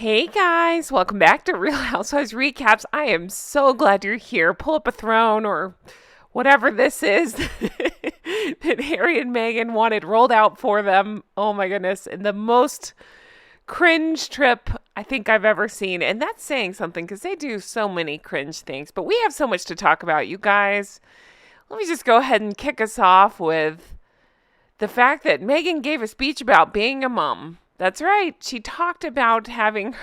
Hey guys, welcome back to Real Housewives Recaps. I am so glad you're here. Pull up a throne or whatever this is that Harry and Meghan wanted rolled out for them. Oh my goodness. And the most cringe trip I think I've ever seen. And that's saying something because they do so many cringe things. But we have so much to talk about, you guys. Let me just go ahead and kick us off with the fact that Meghan gave a speech about being a mom. That's right. She talked about having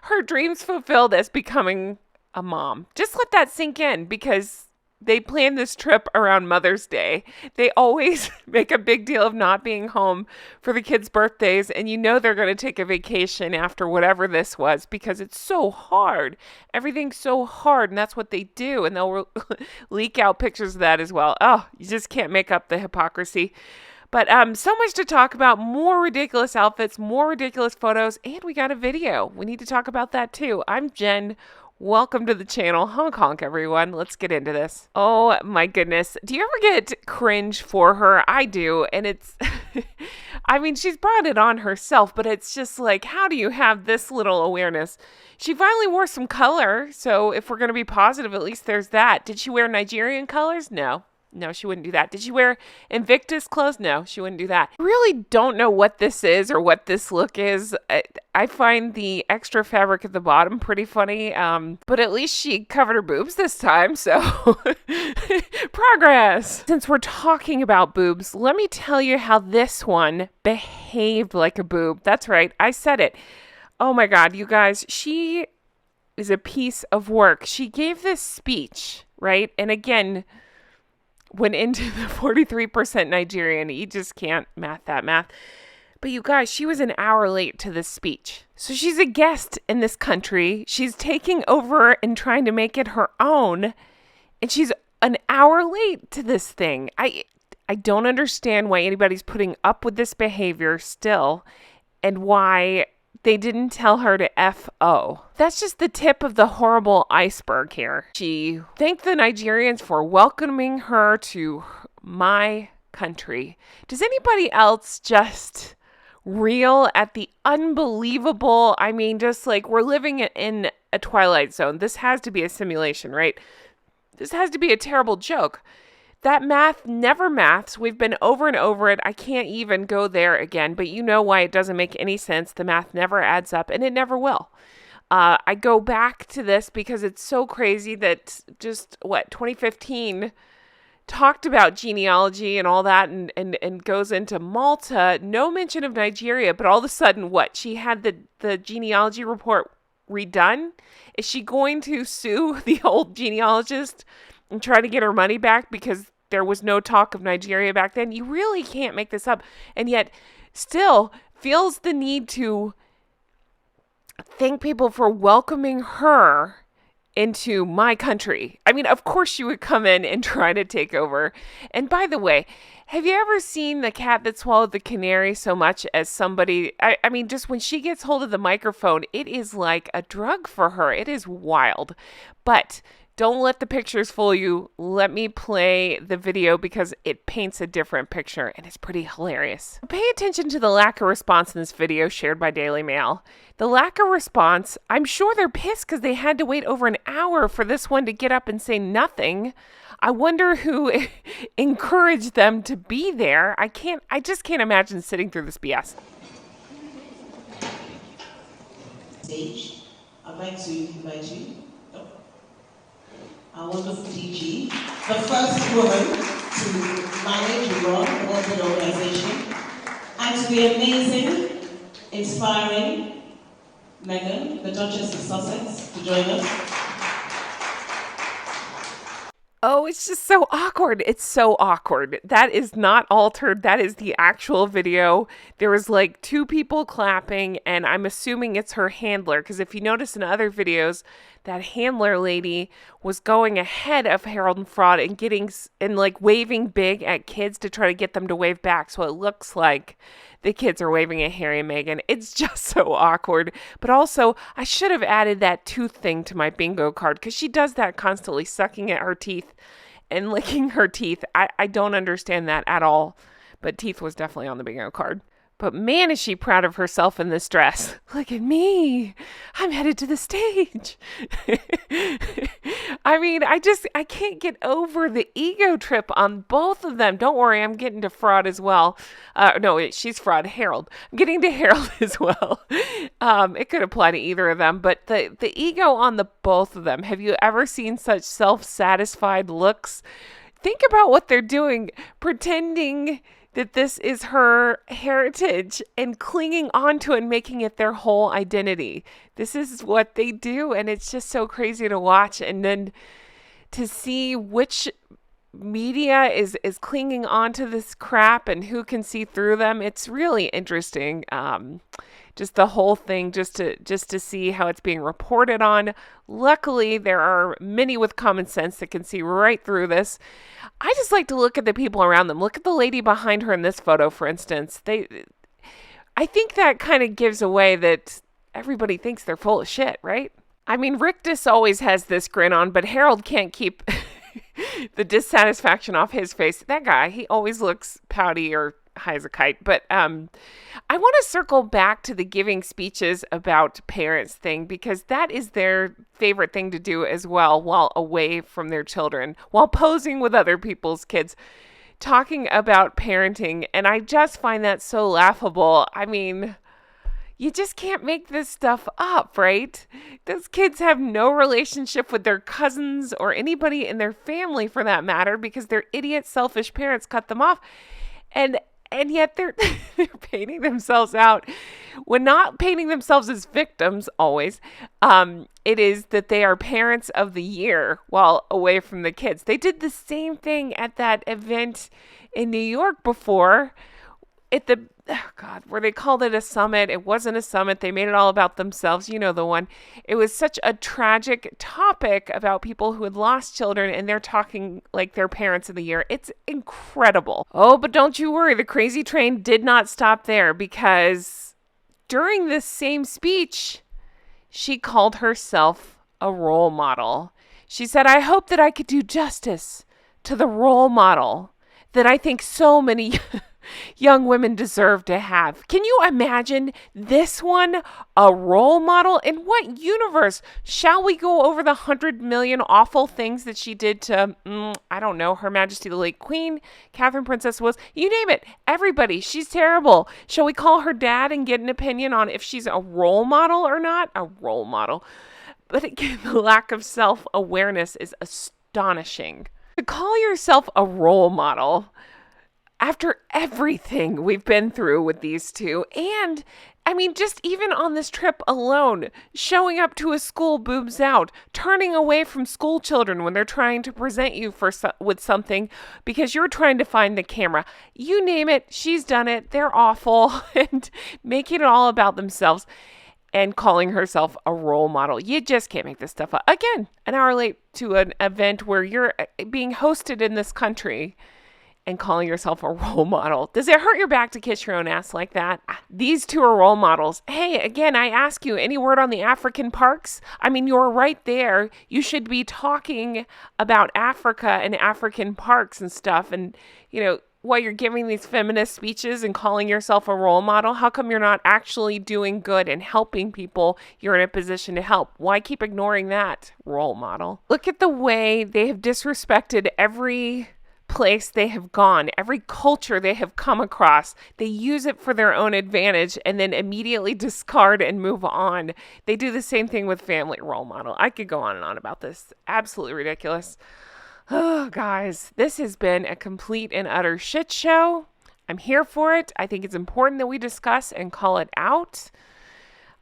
her dreams fulfilled as becoming a mom. Just let that sink in because they planned this trip around Mother's Day. They always make a big deal of not being home for the kids' birthdays, and you know they're going to take a vacation after whatever this was because it's so hard. Everything's so hard, and that's what they do, and they'll leak out pictures of that as well. Oh, you just can't make up the hypocrisy. But so much to talk about, more ridiculous outfits, more ridiculous photos, and we got a video. We need to talk about that too. I'm Jen. Welcome to the channel. Honk, honk, everyone. Let's get into this. Oh my goodness. Do you ever get cringe for her? I do. And it's, I mean, she's brought it on herself, but it's just like, how do you have this little awareness? She finally wore some color. So if we're going to be positive, at least there's that. Did she wear Nigerian colors? No. No, she wouldn't do that. Did she wear Invictus clothes? No, she wouldn't do that. I really don't know what this is or what this look is. I find the extra fabric at the bottom pretty funny, but at least she covered her boobs this time, so progress. Since we're talking about boobs, let me tell you how this one behaved like a boob. That's right, I said it. Oh my God, you guys, she is a piece of work. She gave this speech, right? And again, went into the 43% Nigerian. You just can't math that math. But you guys, she was an hour late to this speech. So she's a guest in this country. She's taking over and trying to make it her own. And she's an hour late to this thing. I don't understand why anybody's putting up with this behavior still and why they didn't tell her to F.O. That's just the tip of the horrible iceberg here. She thanked the Nigerians for welcoming her to my country. Does anybody else just reel at the unbelievable? I mean, just like we're living in a Twilight Zone. This has to be a simulation, right? This has to be a terrible joke. That math never maths. We've been over and over it. I can't even go there again, but you know why it doesn't make any sense. The math never adds up, and it never will. I go back to this because it's so crazy that 2015 talked about genealogy and all that and goes into Malta. No mention of Nigeria, but all of a sudden, she had the genealogy report redone? Is she going to sue the old genealogist and try to get her money back because there was no talk of Nigeria back then? You really can't make this up. And yet still feels the need to thank people for welcoming her into my country. I mean, of course she would come in and try to take over. And by the way, have you ever seen the cat that swallowed the canary so much as somebody? I mean, just when she gets hold of the microphone, it is like a drug for her. It is wild. But don't let the pictures fool you. Let me play the video because it paints a different picture and it's pretty hilarious. Pay attention to the lack of response in this video shared by Daily Mail. The lack of response, I'm sure they're pissed because they had to wait over an hour for this one to get up and say nothing. I wonder who encouraged them to be there. I just can't imagine sitting through this BS. Stage, I'd like to invite you. Our wonderful DG, the first woman to manage and run a corporate organization, and to the amazing, inspiring Meghan, the Duchess of Sussex, to join us. Oh, it's just so awkward. It's so awkward. That is not altered. That is the actual video. There was like two people clapping, and I'm assuming it's her handler, because if you notice in other videos, that handler lady was going ahead of Harold and Fraud and like waving big at kids to try to get them to wave back. So it looks like the kids are waving at Harry and Meghan. It's just so awkward. But also, I should have added that tooth thing to my bingo card because she does that constantly, sucking at her teeth and licking her teeth. I don't understand that at all. But teeth was definitely on the bingo card. But man, is she proud of herself in this dress. Look at me. I'm headed to the stage. I mean, I can't get over the ego trip on both of them. Don't worry, I'm getting to fraud as well. No, she's fraud, Harold. I'm getting to Harold as well. It could apply to either of them, but the ego on the both of them. Have you ever seen such self-satisfied looks? Think about what they're doing, pretending that this is her heritage and clinging onto it and making it their whole identity. This is what they do, and it's just so crazy to watch. And then to see which media is clinging onto this crap and who can see through them. It's really interesting. Just the whole thing, just to see how it's being reported on. Luckily, there are many with common sense that can see right through this. I just like to look at the people around them. Look at the lady behind her in this photo, for instance. I think that kind of gives away that everybody thinks they're full of shit, right? I mean, Rictus always has this grin on, but Harold can't keep the dissatisfaction off his face. That guy, he always looks pouty or high as a kite. But I want to circle back to the giving speeches about parents thing, because that is their favorite thing to do as well while away from their children, while posing with other people's kids, talking about parenting. And I just find that so laughable. I mean, you just can't make this stuff up, right? Those kids have no relationship with their cousins or anybody in their family for that matter, because their idiot, selfish parents cut them off. And yet they're painting themselves out. When not painting themselves as victims, always, it is that they are parents of the year while away from the kids. They did the same thing at that event in New York before, at the, where they called it a summit. It wasn't a summit. They made it all about themselves. You know the one. It was such a tragic topic about people who had lost children, and they're talking like they're parents of the year. It's incredible. Oh, but don't you worry. The crazy train did not stop there, because during this same speech, she called herself a role model. She said, "I hope that I could do justice to the role model that I think so many young women deserve to have." Can you imagine this one, a role model? In what universe? Shall we go over the 100 million awful things that she did to, I don't know, Her Majesty the late Queen, Catherine Princess was, you name it, everybody. She's terrible. Shall we call her dad and get an opinion on if she's a role model or not? A role model. But again, the lack of self-awareness is astonishing. To call yourself a role model after everything we've been through with these two, and I mean, just even on this trip alone, showing up to a school boobs out, turning away from school children when they're trying to present you with something because you're trying to find the camera. You name it, she's done it. They're awful, and making it all about themselves and calling herself a role model. You just can't make this stuff up. Again, an hour late to an event where you're being hosted in this country and calling yourself a role model. Does it hurt your back to kiss your own ass like that? These two are role models. Hey, again, I ask you, any word on the African parks? I mean, you're right there. You should be talking about Africa and African parks and stuff. And, you know, while you're giving these feminist speeches and calling yourself a role model, how come you're not actually doing good and helping people you're in a position to help? Why keep ignoring that role model? Look at the way they have disrespected every place they have gone, every culture they have come across. They use it for their own advantage and then immediately discard and move on. They do the same thing with family role model. I could go on and on about this. Absolutely ridiculous. Oh, guys, this has been a complete and utter shit show. I'm here for it. I think it's important that we discuss and call it out.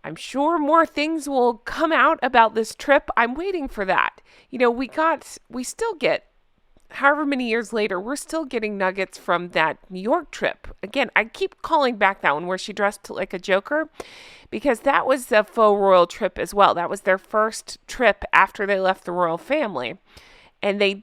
I'm sure more things will come out about this trip. I'm waiting for that. You know, we still get, however many years later, we're still getting nuggets from that New York trip. Again, I keep calling back that one where she dressed like a Joker, because that was a faux royal trip as well. That was their first trip after they left the royal family. And they're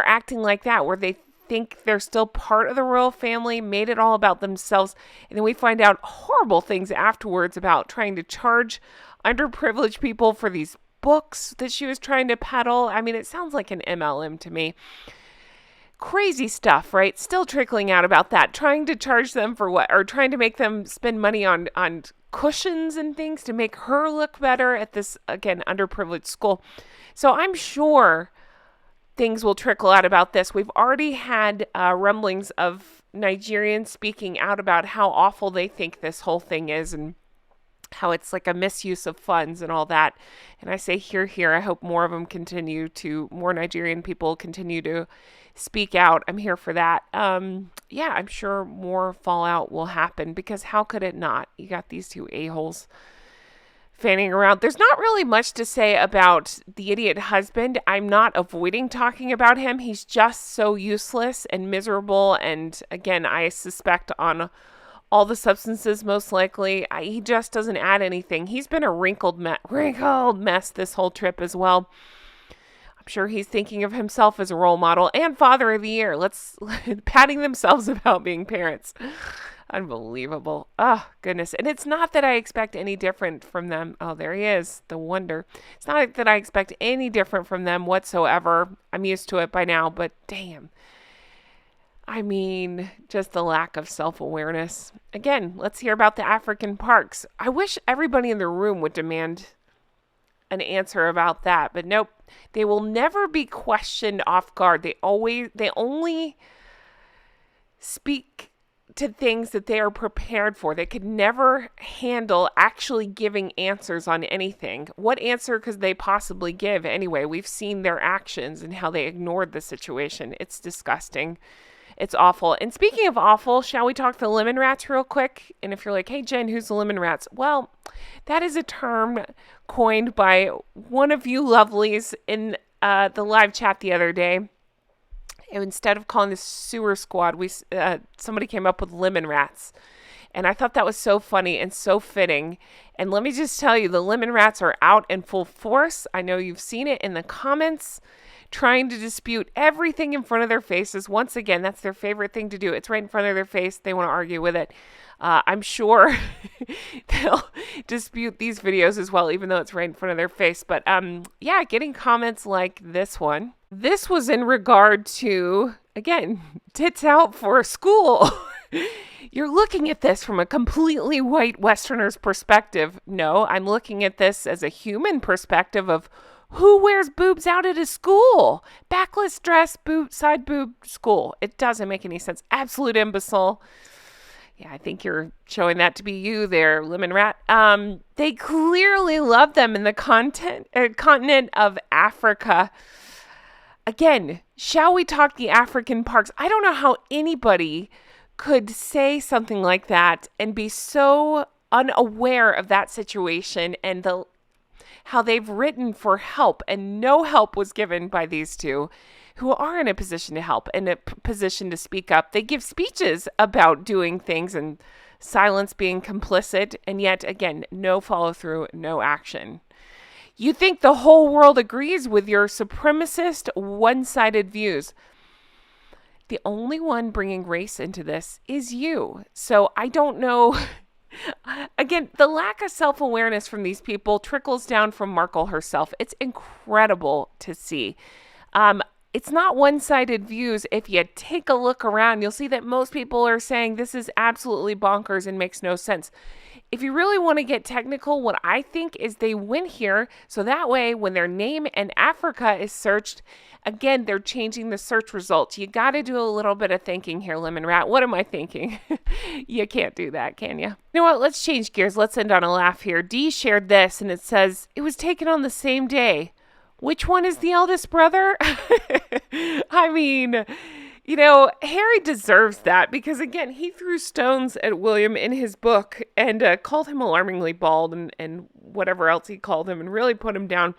acting like that, where they think they're still part of the royal family, made it all about themselves. And then we find out horrible things afterwards about trying to charge underprivileged people for these books that she was trying to peddle. I mean, it sounds like an MLM to me. Crazy stuff, right? Still trickling out about that. Trying to charge them for what? Or trying to make them spend money on cushions and things to make her look better at this, again, underprivileged school. So I'm sure things will trickle out about this. We've already had rumblings of Nigerians speaking out about how awful they think this whole thing is and how it's like a misuse of funds and all that. And I say hear, hear. I hope more Nigerian people continue to speak out. I'm here for that. Yeah, I'm sure more fallout will happen because how could it not? You got these two a-holes fanning around. There's not really much to say about the idiot husband. I'm not avoiding talking about him. He's just so useless and miserable. And again, I suspect on all the substances, most likely, he just doesn't add anything. He's been a wrinkled mess this whole trip as well. I'm sure he's thinking of himself as a role model and father of the year. Let's patting themselves about being parents. Unbelievable. Oh, goodness. And it's not that I expect any different from them. Oh, there he is. The wonder. It's not that I expect any different from them whatsoever. I'm used to it by now, but damn. I mean, just the lack of self-awareness. Again, let's hear about the African parks. I wish everybody in the room would demand an answer about that, but nope. They will never be questioned off guard. They only speak to things that they are prepared for. They could never handle actually giving answers on anything. What answer could they possibly give anyway? We've seen their actions and how they ignored the situation. It's disgusting. It's awful. And speaking of awful, shall we talk the lemon rats real quick? And if you're like, hey, Jen, who's the lemon rats? Well, that is a term coined by one of you lovelies in the live chat the other day. And instead of calling this sewer squad, somebody came up with lemon rats. And I thought that was so funny and so fitting. And let me just tell you, the lemon rats are out in full force. I know you've seen it in the comments, trying to dispute everything in front of their faces. Once again, that's their favorite thing to do. It's right in front of their face. They want to argue with it. I'm sure they'll dispute these videos as well, even though it's right in front of their face. But yeah, getting comments like this one. This was in regard to, again, tits out for school. You're looking at this from a completely white Westerner's perspective. No, I'm looking at this as a human perspective of who wears boobs out at a school? Backless dress, side boob, school. It doesn't make any sense. Absolute imbecile. Yeah, I think you're showing that to be you there, lemon rat. They clearly love them in the continent of Africa. Again, shall we talk the African parks? I don't know how anybody could say something like that and be so unaware of that situation and how they've written for help and no help was given by these two who are in a position to help, in a position to speak up. They give speeches about doing things and silence being complicit, and yet, again, no follow through, no action. You think the whole world agrees with your supremacist, one-sided views. The only one bringing race into this is you. So I don't know. Again, the lack of self-awareness from these people trickles down from Markle herself. It's incredible to see. It's not one-sided views. If you take a look around, you'll see that most people are saying this is absolutely bonkers and makes no sense. If you really want to get technical, what I think is they went here so that way when their name in Africa is searched, again, they're changing the search results. You got to do a little bit of thinking here, Lemon Rat. What am I thinking? You can't do that, can you? You know what? Let's change gears. Let's end on a laugh here. Dee shared this, and it says, it was taken on the same day. Which one is the eldest brother? I mean, you know, Harry deserves that because, again, he threw stones at William in his book and called him alarmingly bald and whatever else he called him and really put him down.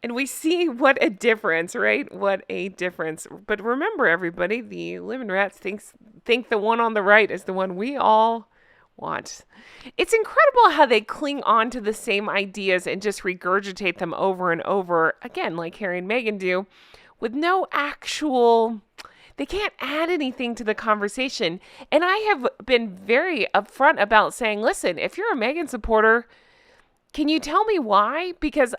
And we see what a difference, right? What a difference. But remember, everybody, the Lemon Rats think the one on the right is the one we all want. It's incredible how they cling on to the same ideas and just regurgitate them over and over, again, like Harry and Meghan do, with no actual... They can't add anything to the conversation. And I have been very upfront about saying, listen, if you're a Meghan supporter, can you tell me why? Because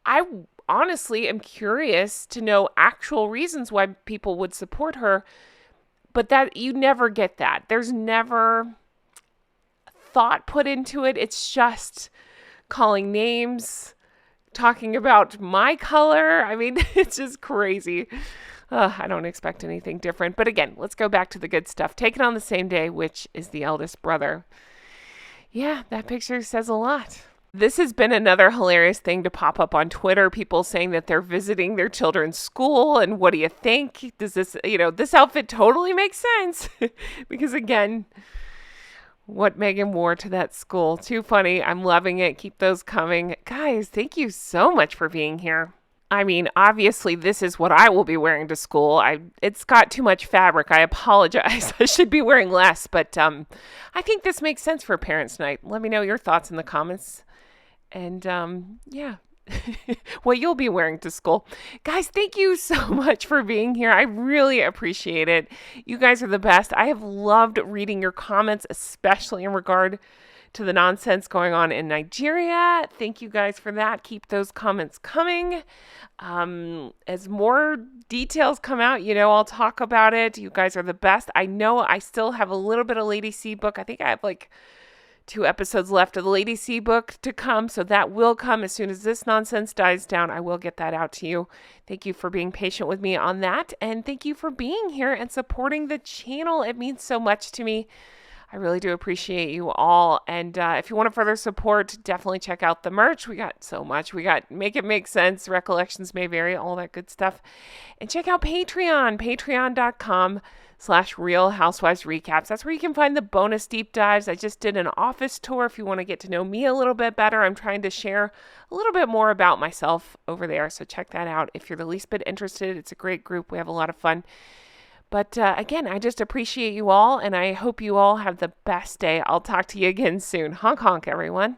I honestly am curious to know actual reasons why people would support her. But that you never get that. There's never thought put into it. It's just calling names, talking about my color. I mean, it's just crazy. I don't expect anything different. But again, let's go back to the good stuff. Taken on the same day, which is the eldest brother. Yeah, that picture says a lot. This has been another hilarious thing to pop up on Twitter. People saying that they're visiting their children's school. And what do you think? Does this, this outfit totally makes sense? Because again, what Meghan wore to that school. Too funny. I'm loving it. Keep those coming. Guys, thank you so much for being here. I mean, obviously, this is what I will be wearing to school. It's got too much fabric. I apologize. I should be wearing less, but I think this makes sense for Parents' Night. Let me know your thoughts in the comments. And yeah, what you'll be wearing to school. Guys, thank you so much for being here. I really appreciate it. You guys are the best. I have loved reading your comments, especially in regard to the nonsense going on in Nigeria. Thank you guys for that. Keep those comments coming. As more details come out, I'll talk about it. You guys are the best. I know I still have a little bit of Lady C book. I think I have 2 episodes left of the Lady C book to come. So that will come as soon as this nonsense dies down. I will get that out to you. Thank you for being patient with me on that. And thank you for being here and supporting the channel. It means so much to me. I really do appreciate you all. And if you want to further support, definitely check out the merch. We got so much. We got Make It Make Sense, Recollections May Vary, all that good stuff. And check out Patreon, patreon.com/Real Housewives Recaps. That's where you can find the bonus deep dives. I just did an office tour. If you want to get to know me a little bit better, I'm trying to share a little bit more about myself over there. So check that out if you're the least bit interested. It's a great group. We have a lot of fun. But again, I just appreciate you all, and I hope you all have the best day. I'll talk to you again soon. Honk, honk, everyone.